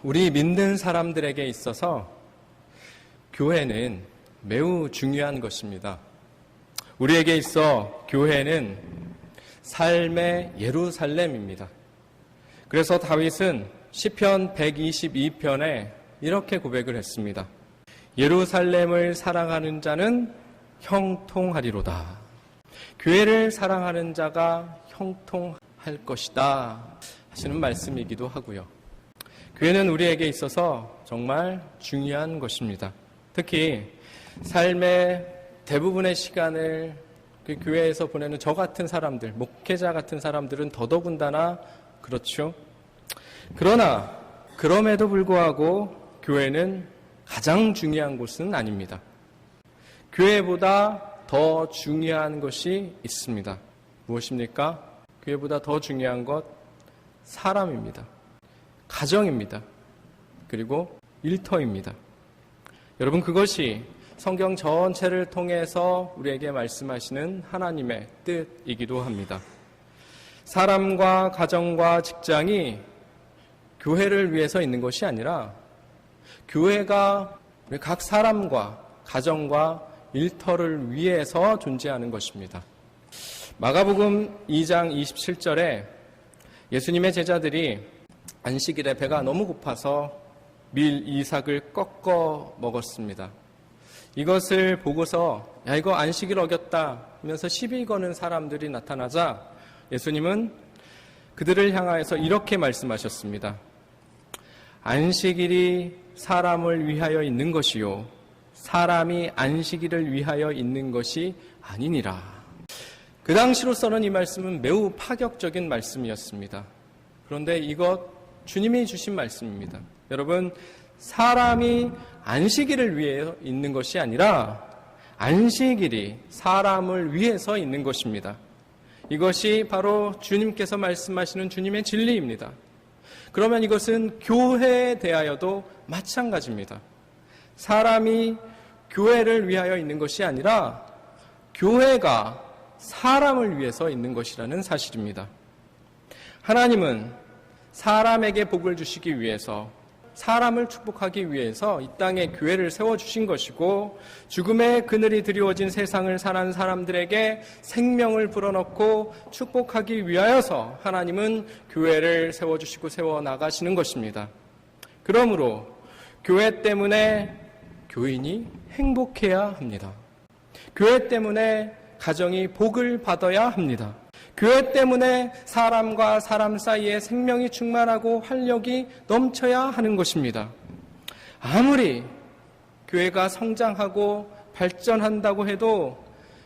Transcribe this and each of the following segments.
우리 믿는 사람들에게 있어서 교회는 매우 중요한 것입니다. 우리에게 있어 교회는 삶의 예루살렘입니다. 그래서 다윗은 시편 122편에 이렇게 고백을 했습니다. 예루살렘을 사랑하는 자는 형통하리로다. 교회를 사랑하는 자가 형통할 것이다 하시는 말씀이기도 하고요. 교회는 우리에게 있어서 정말 중요한 것입니다. 특히 삶의 대부분의 시간을 그 교회에서 보내는 저 같은 사람들, 목회자 같은 사람들은 더더군다나 그렇죠. 그러나 그럼에도 불구하고 교회는 가장 중요한 곳은 아닙니다. 교회보다 더 중요한 것이 있습니다. 무엇입니까? 교회보다 더 중요한 것, 사람입니다. 가정입니다. 그리고 일터입니다. 여러분, 그것이 성경 전체를 통해서 우리에게 말씀하시는 하나님의 뜻이기도 합니다. 사람과 가정과 직장이 교회를 위해서 있는 것이 아니라 교회가 우리 각 사람과 가정과 일터를 위해서 존재하는 것입니다. 마가복음 2장 27절에 예수님의 제자들이 안식일에 배가 너무 고파서 밀 이삭을 꺾어 먹었습니다. 이것을 보고서 야, 이거 안식일 어겼다 하면서 시비 거는 사람들이 나타나자 예수님은 그들을 향하여서 이렇게 말씀하셨습니다. 안식일이 사람을 위하여 있는 것이요 사람이 안식일을 위하여 있는 것이 아니니라. 그 당시로서는 이 말씀은 매우 파격적인 말씀이었습니다. 그런데 이것 주님이 주신 말씀입니다. 여러분, 사람이 안식일을 위해 있는 것이 아니라 안식일이 사람을 위해서 있는 것입니다. 이것이 바로 주님께서 말씀하시는 주님의 진리입니다. 그러면 이것은 교회에 대하여도 마찬가지입니다. 사람이 교회를 위하여 있는 것이 아니라 교회가 사람을 위해서 있는 것이라는 사실입니다. 하나님은 사람에게 복을 주시기 위해서, 사람을 축복하기 위해서 이 땅에 교회를 세워주신 것이고, 죽음의 그늘이 드리워진 세상을 사는 사람들에게 생명을 불어넣고 축복하기 위하여서 하나님은 교회를 세워주시고 세워나가시는 것입니다. 그러므로 교회 때문에 교인이 행복해야 합니다. 교회 때문에 가정이 복을 받아야 합니다. 교회 때문에 사람과 사람 사이에 생명이 충만하고 활력이 넘쳐야 하는 것입니다. 아무리 교회가 성장하고 발전한다고 해도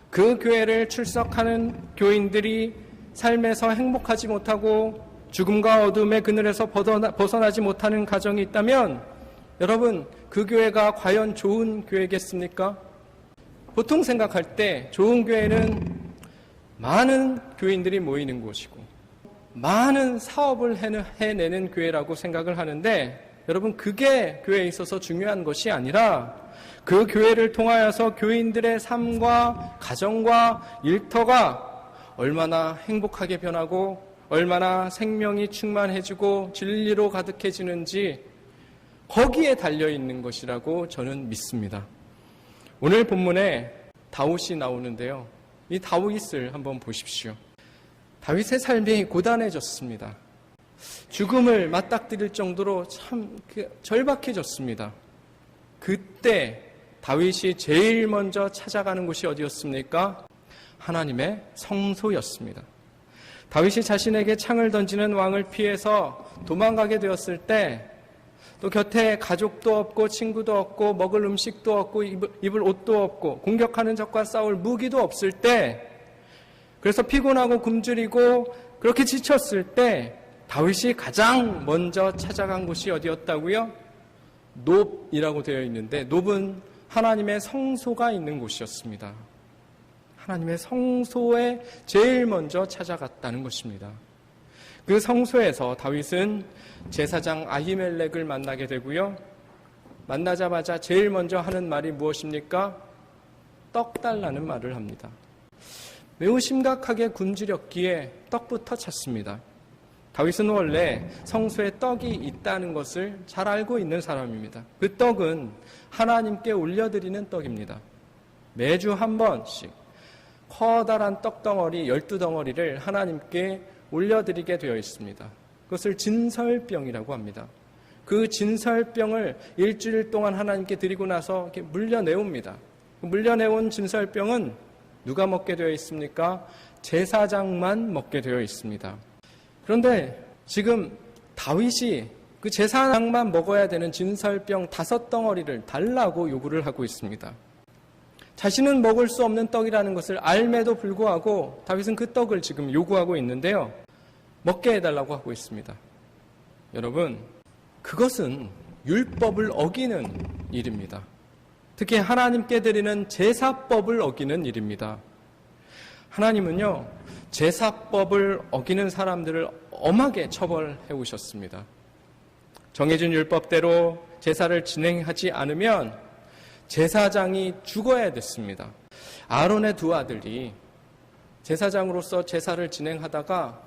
그 교회를 출석하는 교인들이 삶에서 행복하지 못하고 죽음과 어둠의 그늘에서 벗어나지 못하는 가정이 있다면 여러분, 그 교회가 과연 좋은 교회겠습니까? 보통 생각할 때 좋은 교회는 많은 교인들이 모이는 곳이고 많은 사업을 해내는 교회라고 생각을 하는데 여러분, 그게 교회에 있어서 중요한 것이 아니라 그 교회를 통하여서 교인들의 삶과 가정과 일터가 얼마나 행복하게 변하고 얼마나 생명이 충만해지고 진리로 가득해지는지 거기에 달려있는 것이라고 저는 믿습니다. 오늘 본문에 다윗이 나오는데요. 이 다윗을 한번 보십시오. 다윗의 삶이 고단해졌습니다. 죽음을 맞닥뜨릴 정도로 참 절박해졌습니다. 그때 다윗이 제일 먼저 찾아가는 곳이 어디였습니까? 하나님의 성소였습니다. 다윗이 자신에게 창을 던지는 왕을 피해서 도망가게 되었을 때 또 곁에 가족도 없고 친구도 없고 먹을 음식도 없고 입을 옷도 없고 공격하는 적과 싸울 무기도 없을 때, 그래서 피곤하고 굶주리고 그렇게 지쳤을 때 다윗이 가장 먼저 찾아간 곳이 어디였다고요? 놉이라고 되어 있는데 놉은 하나님의 성소가 있는 곳이었습니다. 하나님의 성소에 제일 먼저 찾아갔다는 것입니다. 그 성소에서 다윗은 제사장 아히멜렉을 만나게 되고요. 만나자마자 제일 먼저 하는 말이 무엇입니까? 떡 달라는 말을 합니다. 매우 심각하게 굶주렸기에 떡부터 찾습니다. 다윗은 원래 성소에 떡이 있다는 것을 잘 알고 있는 사람입니다. 그 떡은 하나님께 올려드리는 떡입니다. 매주 한 번씩 커다란 떡덩어리 12덩어리를 하나님께 올려드리게 되어 있습니다. 그것을 진설병이라고 합니다. 그 진설병을 일주일 동안 하나님께 드리고 나서 이렇게 물려내옵니다. 물려내온 진설병은 누가 먹게 되어 있습니까? 제사장만 먹게 되어 있습니다. 그런데 지금 다윗이 그 제사장만 먹어야 되는 진설병 5덩어리를 달라고 요구를 하고 있습니다. 자신은 먹을 수 없는 떡이라는 것을 알매도 불구하고 다윗은 그 떡을 지금 요구하고 있는데요. 먹게 해달라고 하고 있습니다. 여러분, 그것은 율법을 어기는 일입니다. 특히 하나님께 드리는 제사법을 어기는 일입니다. 하나님은요, 제사법을 어기는 사람들을 엄하게 처벌해 오셨습니다. 정해진 율법대로 제사를 진행하지 않으면 제사장이 죽어야 됐습니다. 아론의 2 아들이 제사장으로서 제사를 진행하다가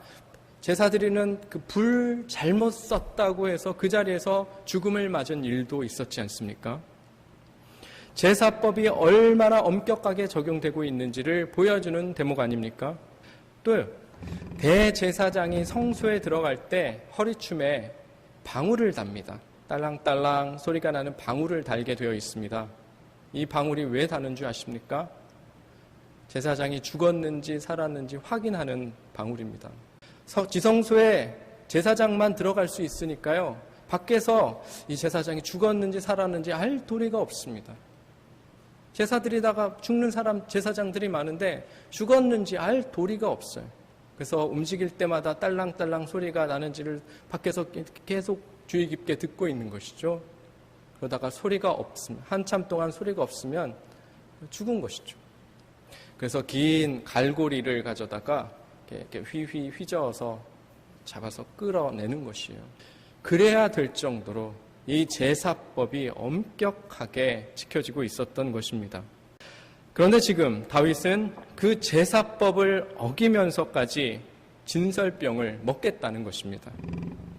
제사 드리는 그 불 잘못 썼다고 해서 그 자리에서 죽음을 맞은 일도 있었지 않습니까? 제사법이 얼마나 엄격하게 적용되고 있는지를 보여주는 대목 아닙니까? 또 대제사장이 성소에 들어갈 때 허리춤에 방울을 답니다. 딸랑딸랑 소리가 나는 방울을 달게 되어 있습니다. 이 방울이 왜 다는 줄 아십니까? 제사장이 죽었는지 살았는지 확인하는 방울입니다. 지성소에 제사장만 들어갈 수 있으니까요. 밖에서 이 제사장이 죽었는지 살았는지 알 도리가 없습니다. 제사 드리다가 죽는 사람 제사장들이 많은데 죽었는지 알 도리가 없어요. 그래서 움직일 때마다 딸랑딸랑 소리가 나는지를 밖에서 계속 주의 깊게 듣고 있는 것이죠. 그러다가 소리가 없으면, 한참 동안 소리가 없으면 죽은 것이죠. 그래서 긴 갈고리를 가져다가 이렇게 휘휘 휘저어서 잡아서 끌어내는 것이에요. 그래야 될 정도로 이 제사법이 엄격하게 지켜지고 있었던 것입니다. 그런데 지금 다윗은 그 제사법을 어기면서까지 진설병을 먹겠다는 것입니다.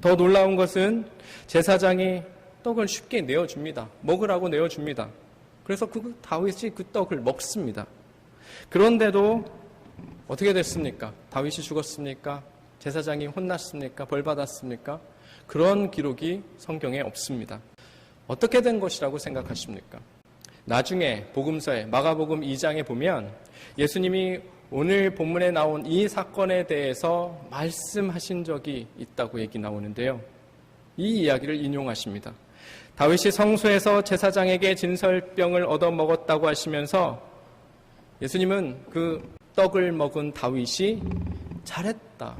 더 놀라운 것은 제사장이 떡을 쉽게 내어줍니다. 먹으라고 내어줍니다. 그래서 다윗이 그 떡을 먹습니다. 그런데도 어떻게 됐습니까? 다윗이 죽었습니까? 제사장이 혼났습니까? 벌 받았습니까? 그런 기록이 성경에 없습니다. 어떻게 된 것이라고 생각하십니까? 나중에 복음서에 마가복음 2장에 보면 예수님이 오늘 본문에 나온 이 사건에 대해서 말씀하신 적이 있다고 얘기 나오는데요. 이 이야기를 인용하십니다. 다윗이 성소에서 제사장에게 진설병을 얻어먹었다고 하시면서 예수님은 그 떡을 먹은 다윗이 잘했다.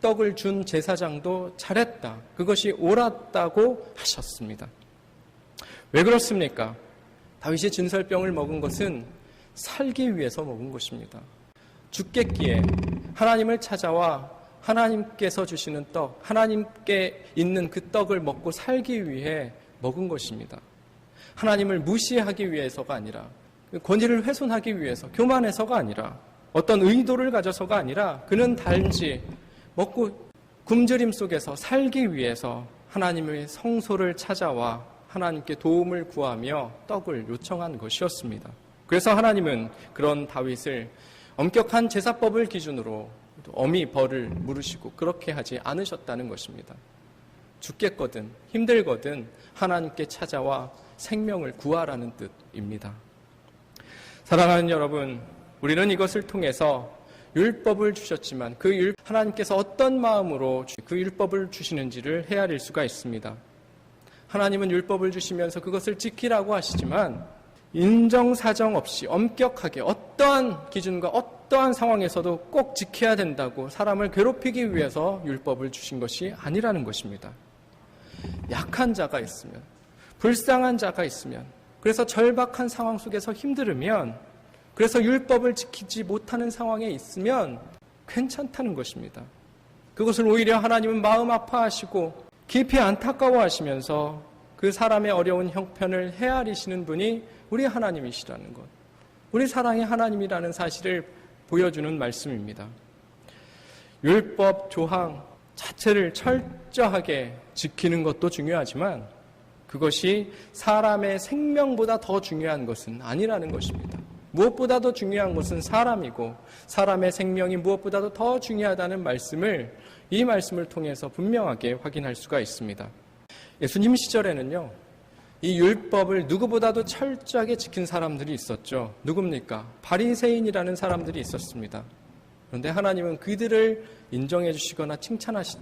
떡을 준 제사장도 잘했다. 그것이 옳았다고 하셨습니다. 왜 그렇습니까? 다윗이 진설병을 먹은 것은 살기 위해서 먹은 것입니다. 죽겠기에 하나님을 찾아와 하나님께서 주시는 떡, 하나님께 있는 그 떡을 먹고 살기 위해 먹은 것입니다. 하나님을 무시하기 위해서가 아니라, 권위를 훼손하기 위해서, 교만해서가 아니라, 어떤 의도를 가져서가 아니라 그는 단지 먹고 굶주림 속에서 살기 위해서 하나님의 성소를 찾아와 하나님께 도움을 구하며 떡을 요청한 것이었습니다. 그래서 하나님은 그런 다윗을 엄격한 제사법을 기준으로 엄히 벌을 물으시고 그렇게 하지 않으셨다는 것입니다. 죽겠거든 힘들거든 하나님께 찾아와 생명을 구하라는 뜻입니다. 사랑하는 여러분, 우리는 이것을 통해서 율법을 주셨지만 하나님께서 어떤 마음으로 그 율법을 주시는지를 헤아릴 수가 있습니다. 하나님은 율법을 주시면서 그것을 지키라고 하시지만 인정사정 없이 엄격하게 어떠한 기준과 어떠한 상황에서도 꼭 지켜야 된다고 사람을 괴롭히기 위해서 율법을 주신 것이 아니라는 것입니다. 약한 자가 있으면, 불쌍한 자가 있으면, 그래서 절박한 상황 속에서 힘들으면, 그래서 율법을 지키지 못하는 상황에 있으면 괜찮다는 것입니다. 그것을 오히려 하나님은 마음 아파하시고 깊이 안타까워하시면서 그 사람의 어려운 형편을 헤아리시는 분이 우리 하나님이시라는 것, 우리 사랑의 하나님이라는 사실을 보여주는 말씀입니다. 율법 조항 자체를 철저하게 지키는 것도 중요하지만 그것이 사람의 생명보다 더 중요한 것은 아니라는 것입니다. 무엇보다도 중요한 것은 사람이고 사람의 생명이 무엇보다도 더 중요하다는 말씀을 이 말씀을 통해서 분명하게 확인할 수가 있습니다. 예수님 시절에는요, 이 율법을 누구보다도 철저하게 지킨 사람들이 있었죠. 누굽니까? 바리새인이라는 사람들이 있었습니다. 그런데 하나님은 그들을 인정해 주시거나 칭찬하지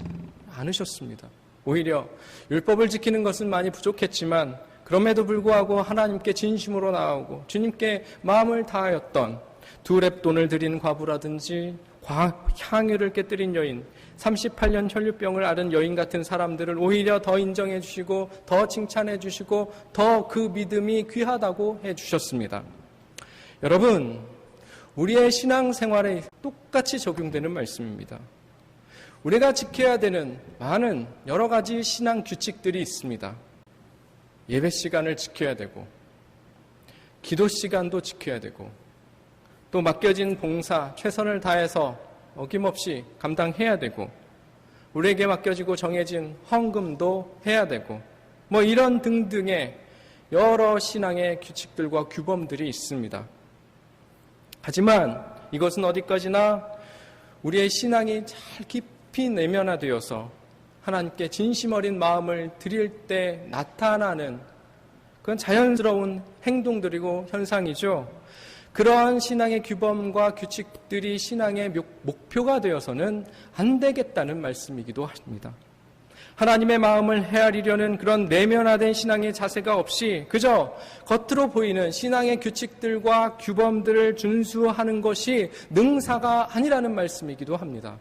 않으셨습니다. 오히려 율법을 지키는 것은 많이 부족했지만 그럼에도 불구하고 하나님께 진심으로 나아오고 주님께 마음을 다하였던 두 렙돈을 드린 과부라든지 향유를 깨뜨린 여인, 38년 혈류병을 앓은 여인 같은 사람들을 오히려 더 인정해 주시고 더 칭찬해 주시고 더 그 믿음이 귀하다고 해 주셨습니다. 여러분, 우리의 신앙생활에 똑같이 적용되는 말씀입니다. 우리가 지켜야 되는 많은 여러 가지 신앙 규칙들이 있습니다. 예배 시간을 지켜야 되고 기도 시간도 지켜야 되고 또 맡겨진 봉사, 최선을 다해서 어김없이 감당해야 되고 우리에게 맡겨지고 정해진 헌금도 해야 되고 뭐 이런 등등의 여러 신앙의 규칙들과 규범들이 있습니다. 하지만 이것은 어디까지나 우리의 신앙이 잘 깊이 내면화되어서 하나님께 진심 어린 마음을 드릴 때 나타나는 그건 자연스러운 행동들이고 현상이죠. 그러한 신앙의 규범과 규칙들이 신앙의 목표가 되어서는 안 되겠다는 말씀이기도 합니다. 하나님의 마음을 헤아리려는 그런 내면화된 신앙의 자세가 없이 그저 겉으로 보이는 신앙의 규칙들과 규범들을 준수하는 것이 능사가 아니라는 말씀이기도 합니다.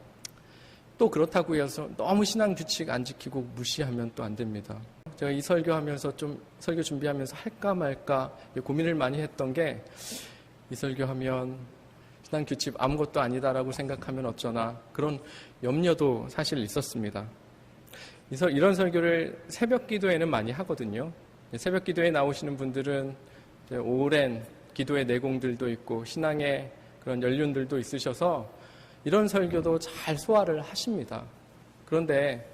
또 그렇다고 해서 너무 신앙 규칙 안 지키고 무시하면 또 안 됩니다. 제가 이 설교하면서 좀 설교 준비하면서 할까 말까 고민을 많이 했던 게 이 설교하면 신앙 규칙 아무것도 아니다라고 생각하면 어쩌나 그런 염려도 사실 있었습니다. 이런 설교를 새벽 기도에는 많이 하거든요. 새벽 기도에 나오시는 분들은 오랜 기도의 내공들도 있고 신앙의 그런 연륜들도 있으셔서 이런 설교도 잘 소화를 하십니다. 그런데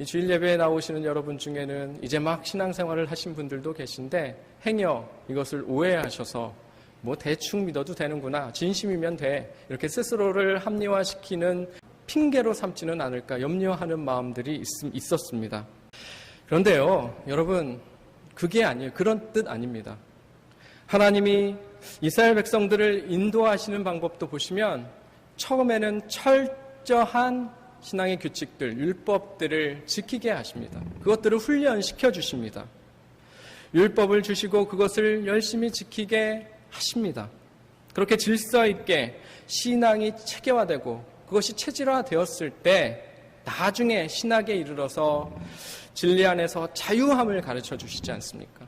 이 주일 예배에 나오시는 여러분 중에는 이제 막 신앙생활을 하신 분들도 계신데 행여 이것을 오해하셔서 뭐 대충 믿어도 되는구나, 진심이면 돼, 이렇게 스스로를 합리화시키는 핑계로 삼지는 않을까 염려하는 마음들이 있었습니다. 그런데요, 여러분, 그게 아니에요. 그런 뜻 아닙니다. 하나님이 이스라엘 백성들을 인도하시는 방법도 보시면 처음에는 철저한 신앙의 규칙들, 율법들을 지키게 하십니다. 그것들을 훈련시켜 주십니다. 율법을 주시고 그것을 열심히 지키게 하십니다. 그렇게 질서 있게 신앙이 체계화되고 그것이 체질화되었을 때 나중에 신학에 이르러서 진리 안에서 자유함을 가르쳐 주시지 않습니까?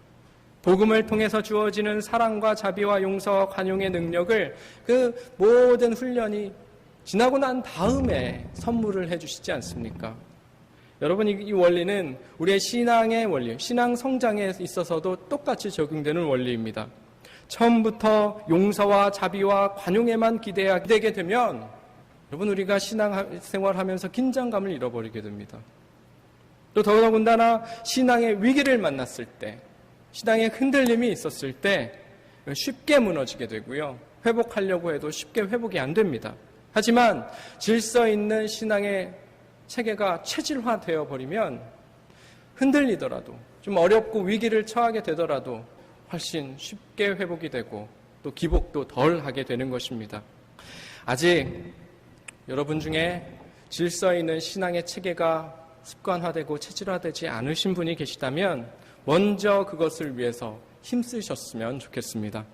복음을 통해서 주어지는 사랑과 자비와 용서와 관용의 능력을 그 모든 훈련이 지나고 난 다음에 선물을 해주시지 않습니까? 여러분, 이 원리는 우리의 신앙의 원리, 신앙 성장에 있어서도 똑같이 적용되는 원리입니다. 처음부터 용서와 자비와 관용에만 기대게 되면 여러분, 우리가 신앙생활하면서 긴장감을 잃어버리게 됩니다. 또 더더군다나 신앙의 위기를 만났을 때, 신앙의 흔들림이 있었을 때 쉽게 무너지게 되고요. 회복하려고 해도 쉽게 회복이 안 됩니다. 하지만 질서 있는 신앙의 체계가 체질화되어 버리면 흔들리더라도 좀 어렵고 위기를 처하게 되더라도 훨씬 쉽게 회복이 되고 또 기복도 덜 하게 되는 것입니다. 아직 여러분 중에 질서 있는 신앙의 체계가 습관화되고 체질화되지 않으신 분이 계시다면 먼저 그것을 위해서 힘쓰셨으면 좋겠습니다.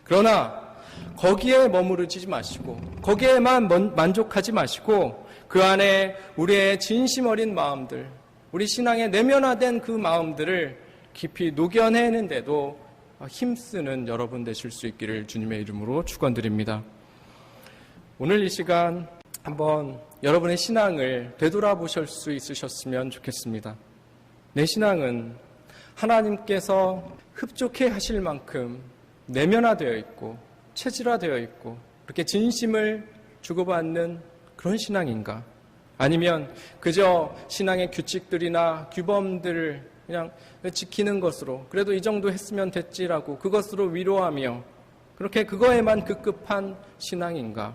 그러나 거기에 머무르지 마시고 거기에만 만족하지 마시고 그 안에 우리의 진심 어린 마음들, 우리 신앙에 내면화된 그 마음들을 깊이 녹여내는데도 힘쓰는 여러분 되실 수 있기를 주님의 이름으로 축원드립니다. 오늘 이 시간 한번 여러분의 신앙을 되돌아보실 수 있으셨으면 좋겠습니다. 내 신앙은 하나님께서 흡족해 하실 만큼 내면화되어 있고 체질화되어 있고 그렇게 진심을 주고받는 그런 신앙인가? 아니면 그저 신앙의 규칙들이나 규범들을 그냥 지키는 것으로 그래도 이 정도 했으면 됐지라고 그것으로 위로하며 그렇게 그거에만 급급한 신앙인가?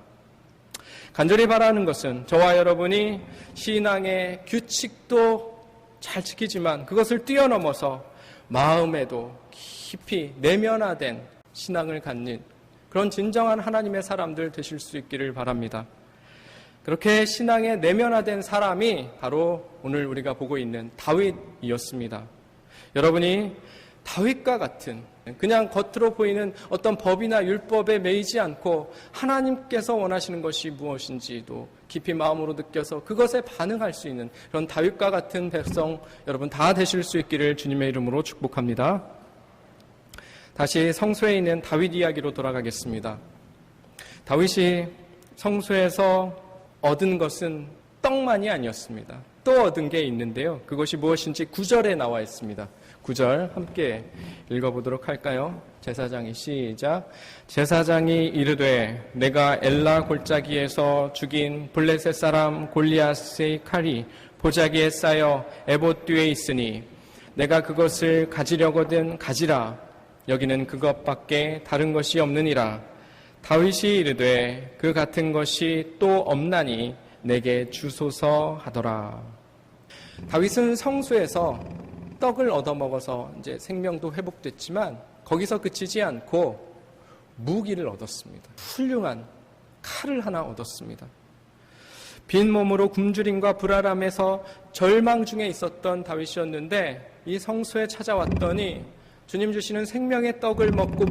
간절히 바라는 것은 저와 여러분이 신앙의 규칙도 잘 지키지만 그것을 뛰어넘어서 마음에도 깊이 내면화된 신앙을 갖는 그런 진정한 하나님의 사람들 되실 수 있기를 바랍니다. 그렇게 신앙에 내면화된 사람이 바로 오늘 우리가 보고 있는 다윗이었습니다. 여러분이 다윗과 같은 그냥 겉으로 보이는 어떤 법이나 율법에 매이지 않고 하나님께서 원하시는 것이 무엇인지도 깊이 마음으로 느껴서 그것에 반응할 수 있는 그런 다윗과 같은 백성 여러분 다 되실 수 있기를 주님의 이름으로 축복합니다. 다시 성소에 있는 다윗 이야기로 돌아가겠습니다. 다윗이 성소에서 얻은 것은 떡만이 아니었습니다. 또 얻은 게 있는데요. 그것이 무엇인지 9절에 나와 있습니다. 9절 함께 읽어보도록 할까요? 제사장이 시작. 제사장이 이르되 내가 엘라 골짜기에서 죽인 블레셋 사람 골리앗의 칼이 보자기에 쌓여 에봇 뒤에 있으니 내가 그것을 가지려거든 가지라. 여기는 그것밖에 다른 것이 없느니라. 다윗이 이르되 그 같은 것이 또 없나니 내게 주소서 하더라. 다윗은 성소에서 떡을 얻어먹어서 이제 생명도 회복됐지만 거기서 그치지 않고 무기를 얻었습니다. 훌륭한 칼을 하나 얻었습니다. 빈 몸으로 굶주림과 불안함에서 절망 중에 있었던 다윗이었는데 이 성소에 찾아왔더니 주님 주시는 생명의 떡을 먹고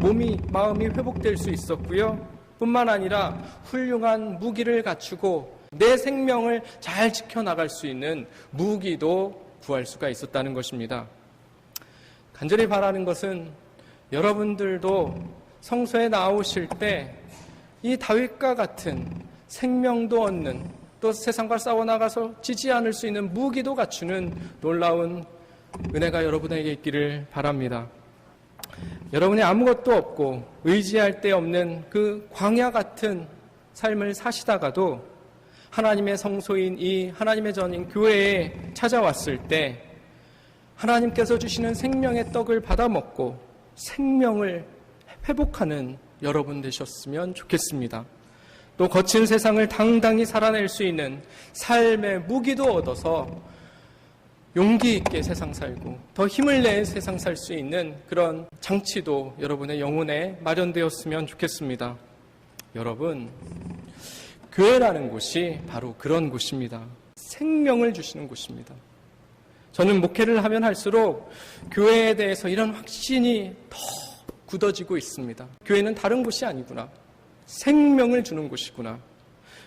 마음이 회복될 수 있었고요. 뿐만 아니라 훌륭한 무기를 갖추고 내 생명을 잘 지켜나갈 수 있는 무기도 구할 수가 있었다는 것입니다. 간절히 바라는 것은 여러분들도 성소에 나오실 때 이 다윗과 같은 생명도 얻는 또 세상과 싸워나가서 지지 않을 수 있는 무기도 갖추는 놀라운 은혜가 여러분에게 있기를 바랍니다. 여러분이 아무것도 없고 의지할 데 없는 그 광야 같은 삶을 사시다가도 하나님의 성소인 이 하나님의 전인 교회에 찾아왔을 때 하나님께서 주시는 생명의 떡을 받아 먹고 생명을 회복하는 여러분 되셨으면 좋겠습니다. 또 거친 세상을 당당히 살아낼 수 있는 삶의 무기도 얻어서 용기 있게 세상 살고 더 힘을 내 세상 살 수 있는 그런 장치도 여러분의 영혼에 마련되었으면 좋겠습니다. 여러분, 교회라는 곳이 바로 그런 곳입니다. 생명을 주시는 곳입니다. 저는 목회를 하면 할수록 교회에 대해서 이런 확신이 더 굳어지고 있습니다. 교회는 다른 곳이 아니구나. 생명을 주는 곳이구나.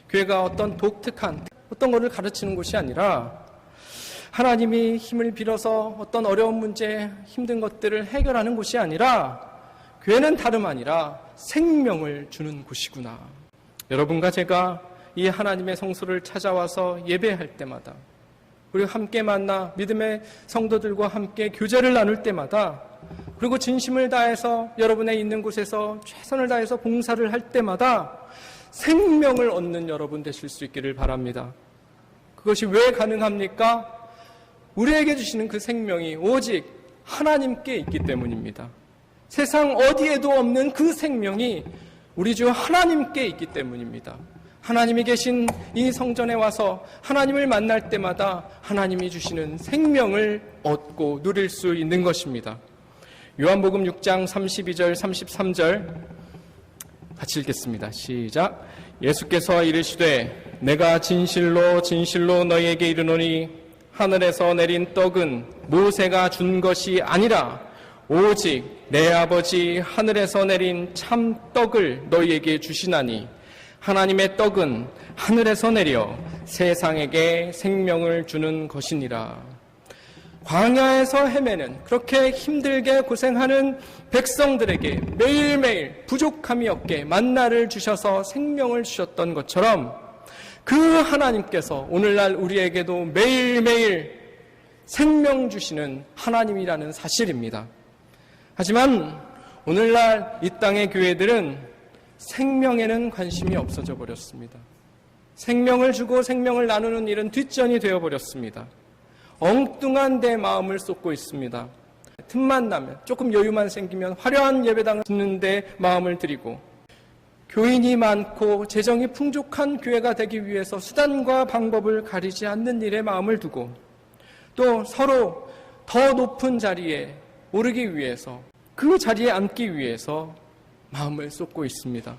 교회가 어떤 독특한 어떤 것을 가르치는 곳이 아니라 하나님이 힘을 빌어서 어떤 어려운 문제, 힘든 것들을 해결하는 곳이 아니라 교회는 다름 아니라 생명을 주는 곳이구나. 여러분과 제가 이 하나님의 성소를 찾아와서 예배할 때마다 그리고 함께 만나 믿음의 성도들과 함께 교제를 나눌 때마다 그리고 진심을 다해서 여러분의 있는 곳에서 최선을 다해서 봉사를 할 때마다 생명을 얻는 여러분 되실 수 있기를 바랍니다. 그것이 왜 가능합니까? 우리에게 주시는 그 생명이 오직 하나님께 있기 때문입니다. 세상 어디에도 없는 그 생명이 우리 주 하나님께 있기 때문입니다. 하나님이 계신 이 성전에 와서 하나님을 만날 때마다 하나님이 주시는 생명을 얻고 누릴 수 있는 것입니다. 요한복음 6장 32절 33절 같이 읽겠습니다. 시작. 예수께서 이르시되 내가 진실로 진실로 너희에게 이르노니 하늘에서 내린 떡은 모세가 준 것이 아니라 오직 내 아버지 하늘에서 내린 참 떡을 너희에게 주시나니 하나님의 떡은 하늘에서 내려 세상에게 생명을 주는 것이니라. 광야에서 헤매는 그렇게 힘들게 고생하는 백성들에게 매일매일 부족함이 없게 만나를 주셔서 생명을 주셨던 것처럼 그 하나님께서 오늘날 우리에게도 매일매일 생명 주시는 하나님이라는 사실입니다. 하지만 오늘날 이 땅의 교회들은 생명에는 관심이 없어져 버렸습니다. 생명을 주고 생명을 나누는 일은 뒷전이 되어버렸습니다. 엉뚱한 데 마음을 쏟고 있습니다. 틈만 나면, 조금 여유만 생기면 화려한 예배당을 짓는 데 마음을 들이고, 교인이 많고 재정이 풍족한 교회가 되기 위해서 수단과 방법을 가리지 않는 일에 마음을 두고, 또 서로 더 높은 자리에 오르기 위해서, 그 자리에 앉기 위해서 마음을 쏟고 있습니다.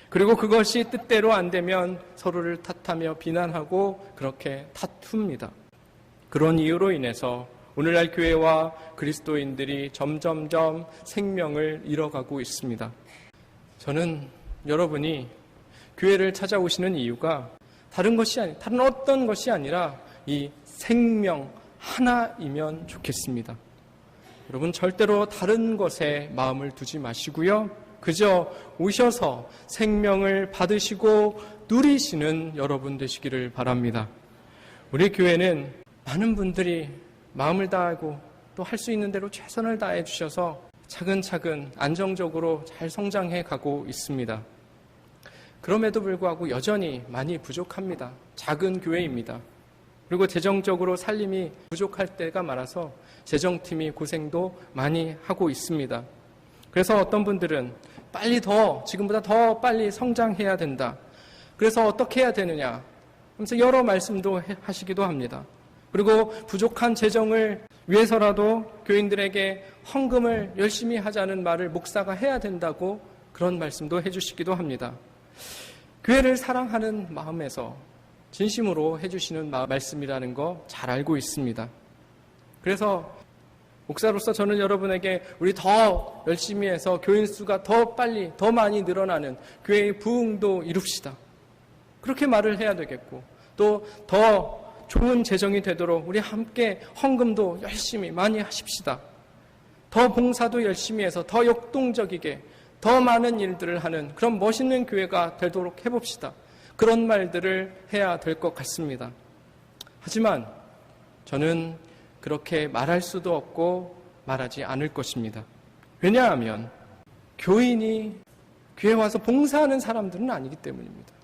그리고 그것이 뜻대로 안 되면 서로를 탓하며 비난하고 그렇게 다툽니다. 그런 이유로 인해서 오늘날 교회와 그리스도인들이 점점점 생명을 잃어가고 있습니다. 저는 여러분이 교회를 찾아오시는 이유가 다른 어떤 것이 아니라 이 생명 하나이면 좋겠습니다. 여러분 절대로 다른 것에 마음을 두지 마시고요. 그저 오셔서 생명을 받으시고 누리시는 여러분 되시기를 바랍니다. 우리 교회는 많은 분들이 마음을 다하고 또 할 수 있는 대로 최선을 다해 주셔서 차근차근 안정적으로 잘 성장해 가고 있습니다. 그럼에도 불구하고 여전히 많이 부족합니다. 작은 교회입니다. 그리고 재정적으로 살림이 부족할 때가 많아서 재정팀이 고생도 많이 하고 있습니다. 그래서 어떤 분들은 지금보다 더 빨리 성장해야 된다. 그래서 어떻게 해야 되느냐 하면서 여러 말씀도 하시기도 합니다. 그리고 부족한 재정을 위해서라도 교인들에게 헌금을 열심히 하자는 말을 목사가 해야 된다고 그런 말씀도 해주시기도 합니다. 교회를 사랑하는 마음에서 진심으로 해주시는 말씀이라는 거 잘 알고 있습니다. 그래서 목사로서 저는 여러분에게 우리 더 열심히 해서 교인 수가 더 빨리, 더 많이 늘어나는 교회의 부흥도 이룹시다. 그렇게 말을 해야 되겠고, 또 더 좋은 재정이 되도록 우리 함께 헌금도 열심히 많이 하십시다. 더 봉사도 열심히 해서 더 역동적이게 더 많은 일들을 하는 그런 멋있는 교회가 되도록 해봅시다. 그런 말들을 해야 될 것 같습니다. 하지만 저는 그렇게 말할 수도 없고 말하지 않을 것입니다. 왜냐하면 교인이 교회에 와서 봉사하는 사람들은 아니기 때문입니다.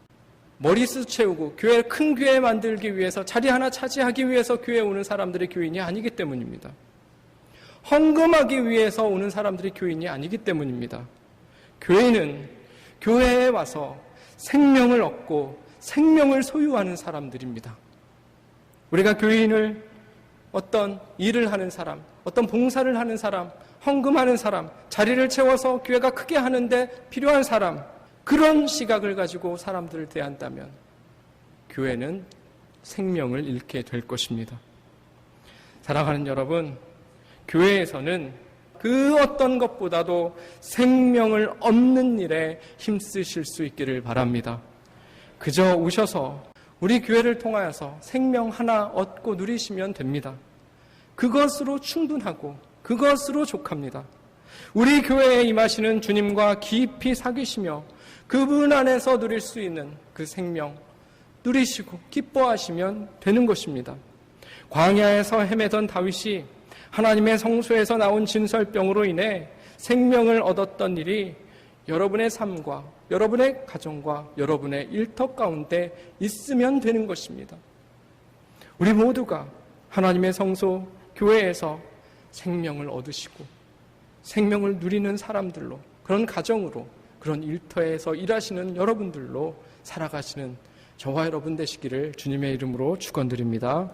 머리수 채우고 큰 교회 만들기 위해서 자리 하나 차지하기 위해서 교회에 오는 사람들이 교인이 아니기 때문입니다. 헌금하기 위해서 오는 사람들이 교인이 아니기 때문입니다. 교회는 교회에 와서 생명을 얻고 생명을 소유하는 사람들입니다. 우리가 교인을 어떤 일을 하는 사람, 어떤 봉사를 하는 사람, 헌금하는 사람, 자리를 채워서 교회가 크게 하는데 필요한 사람, 그런 시각을 가지고 사람들을 대한다면 교회는 생명을 잃게 될 것입니다. 사랑하는 여러분, 교회에서는 그 어떤 것보다도 생명을 얻는 일에 힘쓰실 수 있기를 바랍니다. 그저 오셔서 우리 교회를 통하여서 생명 하나 얻고 누리시면 됩니다. 그것으로 충분하고 그것으로 족합니다. 우리 교회에 임하시는 주님과 깊이 사귀시며 그분 안에서 누릴 수 있는 그 생명 누리시고 기뻐하시면 되는 것입니다. 광야에서 헤매던 다윗이 하나님의 성소에서 나온 진설병으로 인해 생명을 얻었던 일이 여러분의 삶과 여러분의 가정과 여러분의 일터 가운데 있으면 되는 것입니다. 우리 모두가 하나님의 성소 교회에서 생명을 얻으시고 생명을 누리는 사람들로, 그런 가정으로, 그런 일터에서 일하시는 여러분들로 살아가시는 저와 여러분 되시기를 주님의 이름으로 축원드립니다.